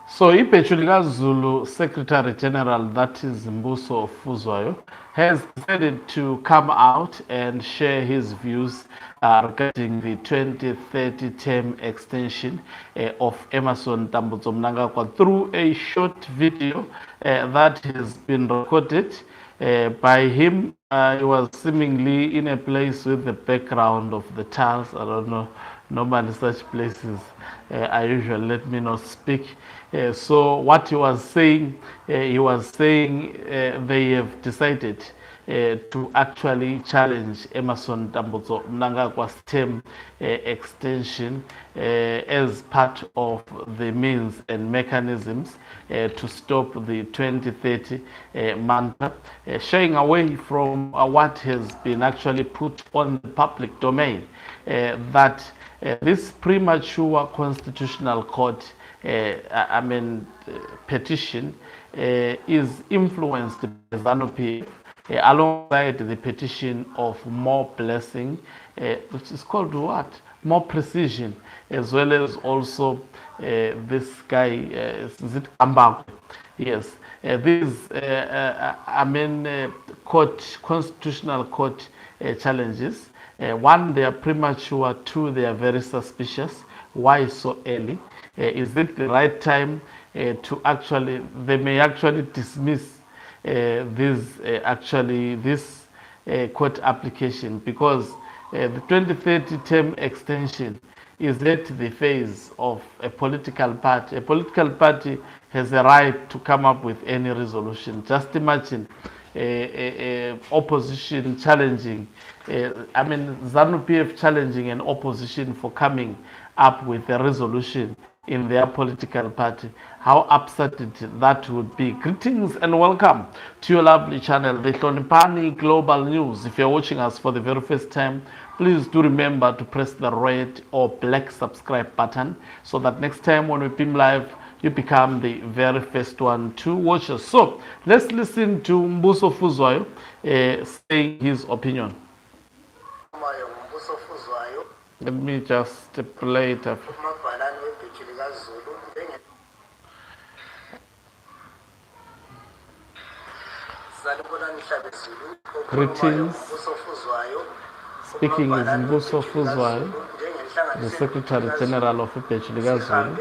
So Zulu Secretary General, that is Mbuso Fuzwayo, has decided to come out and share his views regarding the 2030 term extension of Emerson Tambutso Mnangagwa through a short video that has been recorded by him. He was seemingly in a place with the background of the tiles. I don't know. Normally, such places I usually let me not speak. So, what he was saying they have decided to actually challenge Emerson Tambutso Mnangagwa's term extension as part of the means and mechanisms to stop the 2030 mantra, shying away from what has been actually put on the public domain, that this premature constitutional court petition is influenced by ZANU-PF alongside the petition of more blessing, which is called what? More precision, as well as also this guy, is it Ambako? Yes, these constitutional court challenges. One, they are premature. Two, they are very suspicious. Why so early? Is it the right time to actually? They may actually dismiss this court application because the 2030 term extension is at the phase of a political party. A political party has a right to come up with any resolution. Just imagine opposition challenging, ZANU-PF challenging an opposition for coming up with a resolution in their political party. How upsetting that would be. Greetings and welcome to your lovely channel, the Hlonipani Global News. If you're watching us for the very first time, please do remember to press the red or black subscribe button so that next time when we beam live, you become the very first one to watch us. So let's listen to Mbuso Fuzwayo saying his opinion. Let me just play it up. Greetings. Speaking is Mbuso Fuzwayo, the Secretary General of Tribalism.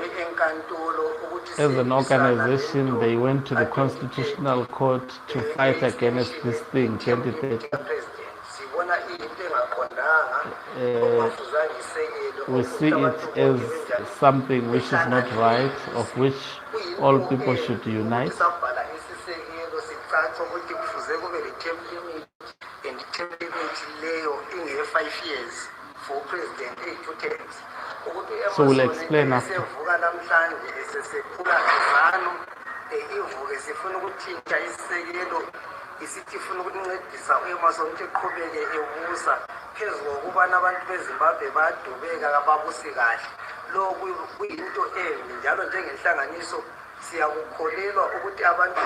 As an organization, they went to the Constitutional Court to fight against this thing, 2030. We see it as something which is not right, of which all people should unite. So we'll explain after. isithi ifuna ukuncedisa uEmerson ukuthi eqhubeke ebusa phezulu kokubana abantu beZimbabwe bayadubeka kababusi kahle. Lo kuyinto embi njalo njengenhlanganiso siyakukholelwa ukuthi abantu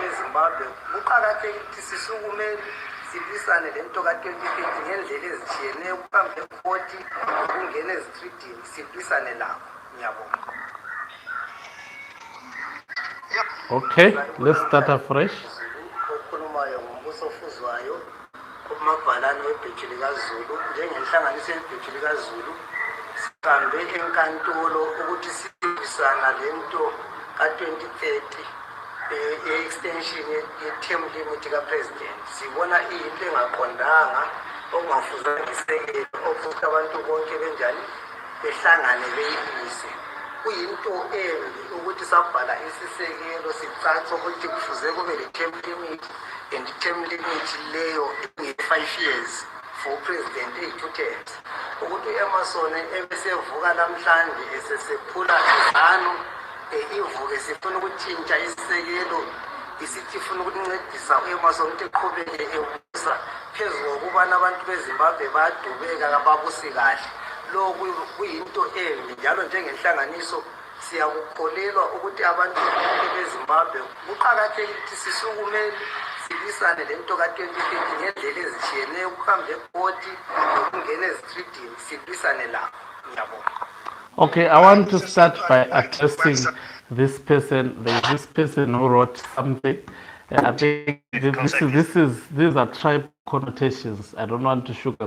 beZimbabwe kuqakathekile ukuthi sisukume sibisane lento ka-2050 ngendlela ezitshiyeneyo kuhambe ekoti kungene ezitridini sibisane labo. Ngiyabonga. Okay, let's start afresh. Mbuso Fuzwayo kumabhalane webheji likaZulu njengenhlanganiso yebheji likaZulu sihambe enkantolo ukuthi sibisana lento ka-2030 extension ye-term limit ka-president. Sibona iyinto engaqondanga okungafuzanga isekelo okuthi abantu bonke benjani behlangane beyibise. Kuyinto embi ukuthi sabhala isisekelo sicaca ukuthi kufuze kube le-term limit and term limit leyo nge-5 years for president eyi-2 terms. Ukuthi uEmerson ebesevuka namhlanje esesephula izanu ivuke sifuna ukutshintsha isisekelo isithi ifuna ukuncedisa uEmerson ukuthi eqhubeke ebusa phezulu kokubana abantu beZimbabwe bayadubeka kababusi kahle. Lo kuyinto embi njalo njengenhlanganiso siyakukholelwa ukuthi abantu beZimbabwe kuqakathekile ukuthi sisukume sibisane lento ka-2050 ngendlela ezitshiyeneyo kuhambe ekoti kungene ezitridini sibisane labo. Ngiyabonga. Okay, I want to start by addressing there's this person who wrote something. I think these are tribal connotations. I don't want to sugar.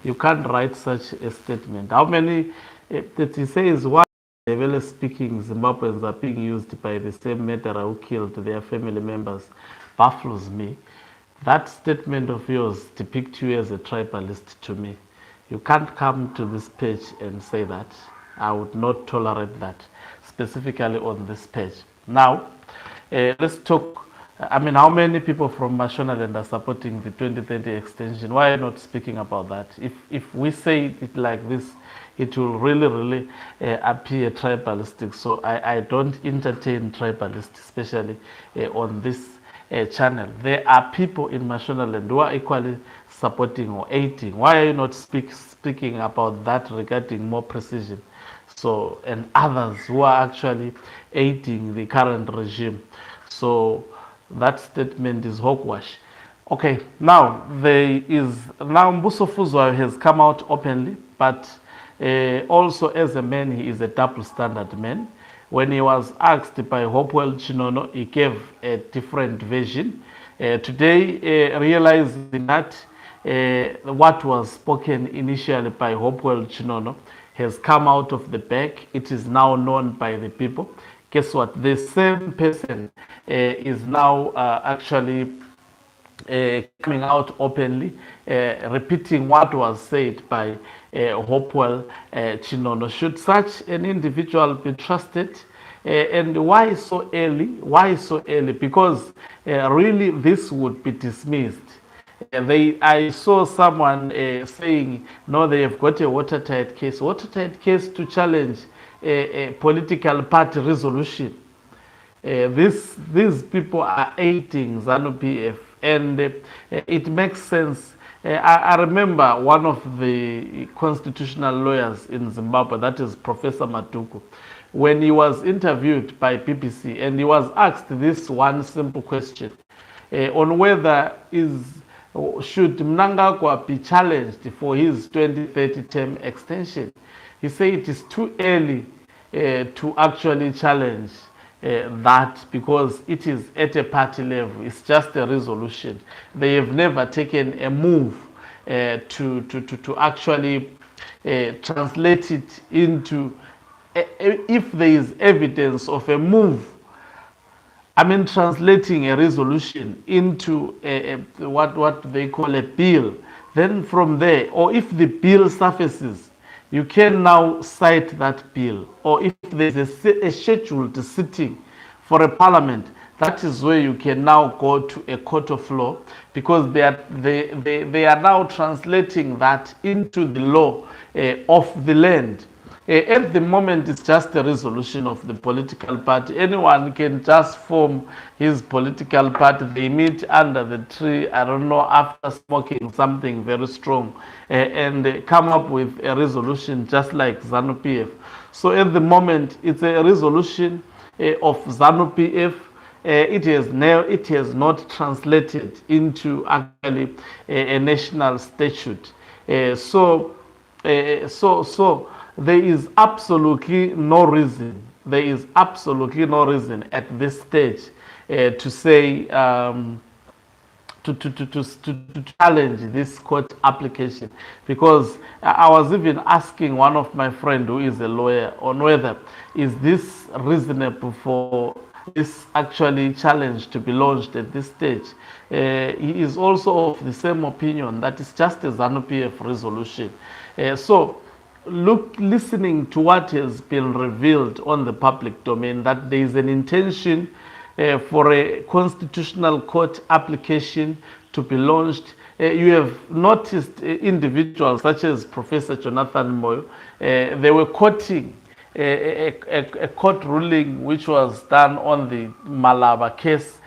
You can't write such a statement. How many? That he says why Ndebele speaking Zimbabweans are being used by the same murderer who killed their family members baffles me. That statement of yours depicts you as a tribalist to me. You can't come to this page and say that. I would not tolerate that, specifically on this page. Now, let's talk. I mean, how many people from Mashonaland are supporting the 2030 extension? Why are you not speaking about that? If we say it like this, it will really appear tribalistic. So I don't entertain tribalists, especially on this channel. There are people in Mashonaland who are equally supporting or aiding. Why are you not speaking about that regarding more precision? So, and others who are actually aiding the current regime. So that statement is hogwash. Okay, now Mbuso Fuzwayo has come out openly, but also as a man, he is a double standard man. When he was asked by Hopewell Chinono, he gave a different version. Today, realizing that what was spoken initially by Hopewell Chinono has come out of the bag. It is now known by the people. Guess what? The same person is now actually coming out openly, repeating what was said by Hopewell Chinono. Should such an individual be trusted? And why so early? Why so early? Because really this would be dismissed. I saw someone saying, no, they have got a watertight case. Watertight case to challenge a political party resolution. These people are aiding ZANU-PF, and it makes sense. I remember one of the constitutional lawyers in Zimbabwe, that is Professor Matuku, when he was interviewed by BBC, and he was asked this one simple question on whether should Mnangagwa be challenged for his 2030 term extension. He said it is too early to actually challenge that, because it is at a party level. It's just a resolution. They have never taken a move to actually translate it into, if there is evidence of a move, I mean, translating a resolution into what they call a bill. Then from there, or if the bill surfaces, you can now cite that bill. Or if there's a scheduled sitting for a parliament, that is where you can now go to a court of law, because they are now translating that into the law of the land. At the moment, it's just a resolution of the political party. Anyone can just form his political party. They meet under the tree, I don't know, after smoking something very strong, and come up with a resolution just like ZANU-PF. So at the moment, it's a resolution of ZANU-PF. It has not translated into actually a national statute. So there is absolutely no reason. There is absolutely no reason at this stage to say to challenge this court application, because I was even asking one of my friends who is a lawyer on whether is this reasonable for this actually challenge to be launched at this stage. He is also of the same opinion that it's just a ZANU-PF resolution. So listening to what has been revealed on the public domain, that there is an intention for a constitutional court application to be launched. You have noticed individuals such as Professor Jonathan Moyo, they were quoting a court ruling which was done on the Malaba case,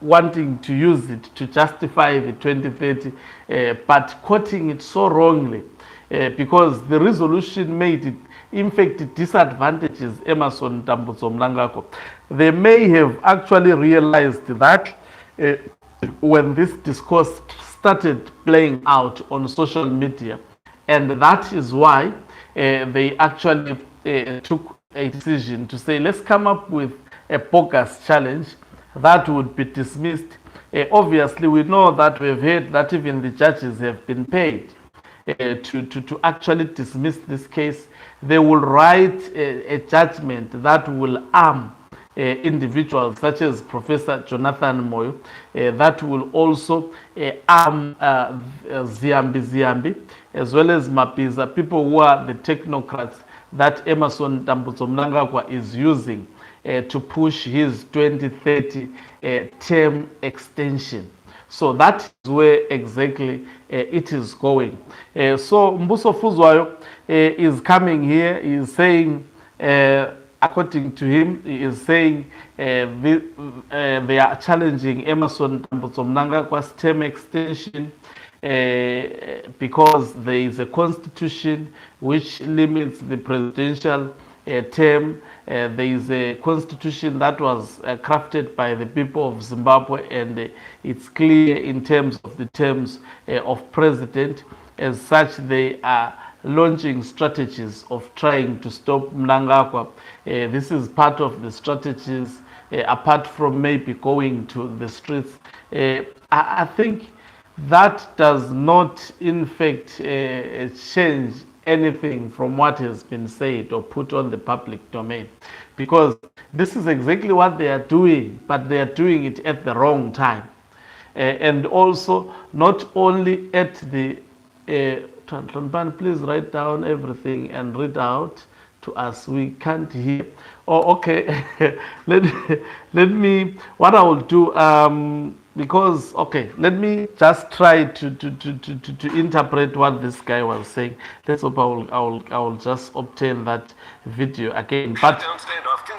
wanting to use it to justify the 2030, but quoting it so wrongly. Because the resolution made it, in fact, it disadvantages Emerson Tambutso Mnangagwa. They may have actually realized that when this discourse started playing out on social media, and that is why they actually took a decision to say, let's come up with a bogus challenge that would be dismissed. Obviously, we know that we've heard that even the judges have been paid to actually dismiss this case. They will write a judgment that will arm individuals such as Professor Jonathan Moyo, that will also arm Ziambi, as well as Mapiza, people who are the technocrats that Emerson Dambudzo Mnangagwa is using to push his 2030 term extension. So that is where exactly it is going. So Mbuso Fuzwayo is coming here, he is saying, according to him, he is saying they are challenging Emerson Dambudzo Mnangagwa's term extension because there is a constitution which limits the presidential term. There is a constitution that was crafted by the people of Zimbabwe, and it's clear in terms of the terms of president. As such, they are launching strategies of trying to stop Mnangagwa. This is part of the strategies, apart from maybe going to the streets. I think that does not, in fact, change anything from what has been said or put on the public domain, because this is exactly what they are doing, but they are doing it at the wrong time. And also, not only at the please write down everything and read out to us. We can't hear. Oh, okay. let me, what I will do, because, okay, let me just try to interpret what this guy was saying. Let's hope I will just obtain that video again. But,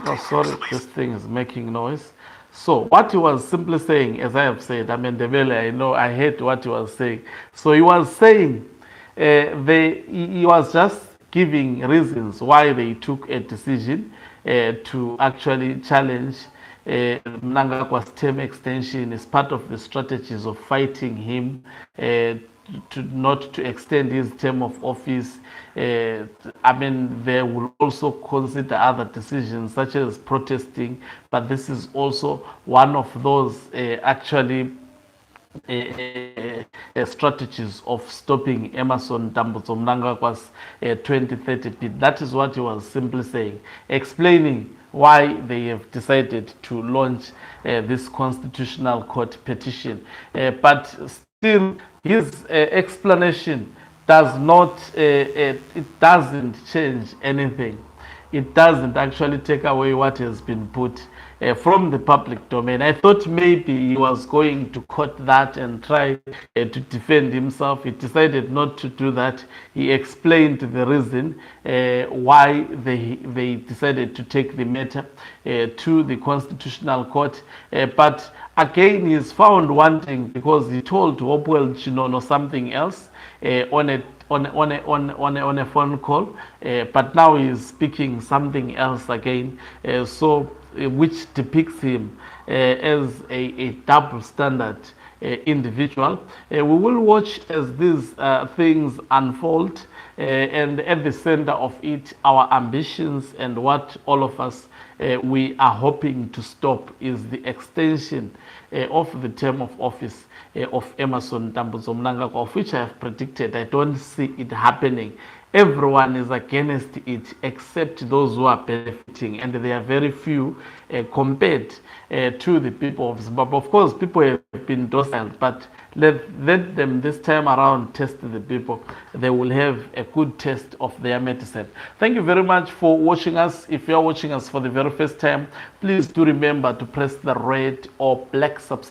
oh, sorry, this thing is making noise. So what he was simply saying, as I have said, I mean, I know I heard what he was saying. So he was saying, he was just giving reasons why they took a decision to actually challenge Mnangagwa's term extension as part of the strategies of fighting him not to extend his term of office. I mean, they will also consider other decisions such as protesting, but this is also one of those actually strategies of stopping Emerson Dambudzo Mnangagwa's 2030 bid. That is what he was simply saying, explaining why they have decided to launch this constitutional court petition. But still, his explanation does not, it doesn't change anything. It doesn't actually take away what has been put from the public domain. I thought maybe he was going to quote that and try to defend himself. He decided not to do that. He explained the reason why they decided to take the matter to the Constitutional Court. But again, he is found wanting because he told Hopewell Chinono something else on a phone call, but now he is speaking something else again, which depicts him as a double standard individual. We will watch as these things unfold, and at the center of it, our ambitions and what all of us we are hoping to stop is the extension of the term of office of Emerson Dambudzo Mnangagwa, of which I have predicted. I don't see it happening. Everyone is against it except those who are benefiting, and they are very few compared to the people of Zimbabwe. Of course, people have been docile, but let them this time around test the people. They will have a good taste of their medicine. Thank you very much for watching us. If you are watching us for the very first time, please do remember to press the red or black subscribe